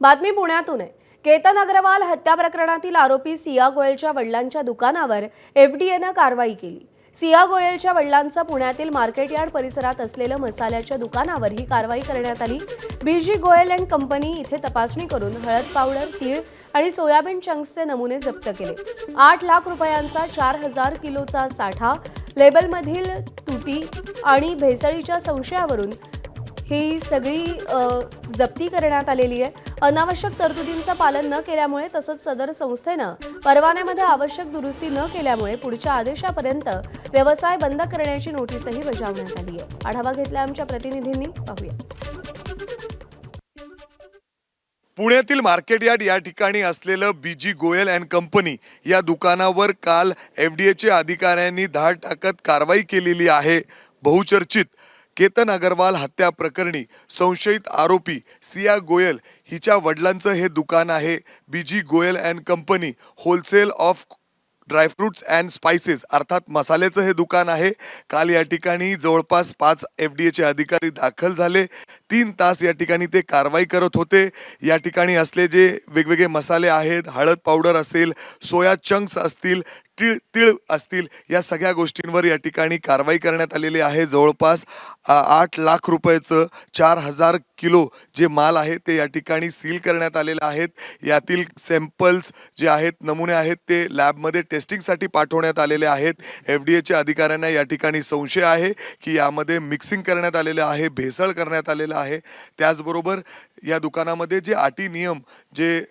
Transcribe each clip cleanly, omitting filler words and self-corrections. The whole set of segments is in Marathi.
बातमी पुण्यातून आहे। केतन अग्रवाल हत्या प्रकरणातील आरोपी सिया गोयलच्या वडिलांच्या दुकानावर एफडीएनं कारवाई केली। सिया गोयलच्या वडिलांचं पुण्यातील मार्केट यार्ड परिसरात असलेलं मसाल्याच्या दुकानावर ही कारवाई करण्यात आली। बीजी गोयल अँड कंपनी इथे तपासणी करून हळद पावडर, तीळ आणि सोयाबीन चंक्सचे नमुने जप्त केले। 8 लाख रुपयांचा 4000 किलोचा साठा, लेबलमधील तुटी आणि भेसळीच्या संशयावरून ही सगळी जप्ती करण्यात आलेली आहे। अनावश्यक तरतुदींचं पालन न केल्यामुळे तसंच सदर संस्थेनं परवान्यामध्ये आवश्यक दुरुस्ती न केल्यामुळे पुढच्या आदेशापर्यंत व्यवसाय बंद करण्याची नोटीसही बजावण्यात आली आहे। आढावा घेतला आमच्या प्रतिनिधींनी, पाहूया। पुण्यातील मार्केट यार्ड या ठिकाणी असलेलं बीजी गोयल अँड कंपनी या दुकानावर काल एफडीएचे अधिकाऱ्यांनी धाड टाकत कारवाई केलेली आहे। बहुचर्चित केतन अग्रवाल हत्या प्रकरणी संशयित आरोपी सिया गोयल हिच्या वडिलांचं हे दुकान आहे। B G Goyal and company wholesale of dry fruits and spices अर्थात मसाल्याचं हे दुकान आहे। काल या ठिकाणी जवळपास 5 एफडीएचे अधिकारी दाखल झाले। 3 तास या ठिकाणी ते कारवाई करत होते। या ठिकाणी असले जे वेगवेगळे मसाले आहेत, हळद पावडर असेल, सोया चंक्स असतील, तीळ असतील, या सगळ्या गोष्टींवर या ठिकाणी कारवाई करण्यात आलेली आहे। जवळपास 8 लाख रुपयाचं 4000 किलो जे माल आहे ते या ठिकाणी सील करण्यात आलेले आहेत। यातील सॅम्पल्स जे आहेत, नमुने आहेत, ते लॅबमध्ये टेस्टिंगसाठी पाठवण्यात आलेले आहेत। एफडीएच्या अधिकाऱ्यांना या ठिकाणी संशय आहे की यामध्ये मिक्सिंग करण्यात आलेलं आहे, भेसळ करण्यात आलेलं आहे। त्याचबरोबर या दुकानामध्ये जे अटी नियम जे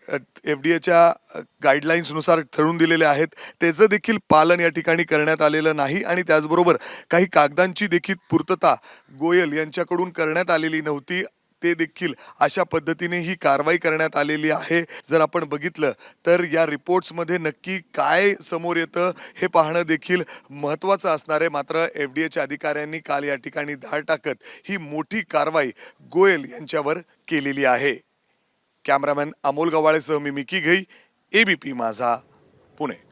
एफडीएच्या गाईडलाईन्सनुसार ठरवून दिलेले आहेत त्याचं देखील पालन या ठिकाणी करण्यात आलेलं नाही आणि त्याचबरोबर काही कागदांची देखील पूर्तता गोयल यांच्याकडून करण्यात आलेली नव्हती। ते देखील अशा पद्धतीने ही कारवाई करण्यात आलेली आहे। जर आपण बघितलं तर या रिपोर्ट्समध्ये नक्की काय समोर येतं हे पाहणं देखील महत्त्वाचं असणार आहे। मात्र एफडीएच्या अधिकाऱ्यांनी काल या ठिकाणी धाड टाकत ही मोठी कारवाई गोयल यांच्यावर केलेली आहे। कॅमेरामॅन अमोल गवाळेसह मी मिकी घई, एबीपी माझा, पुणे।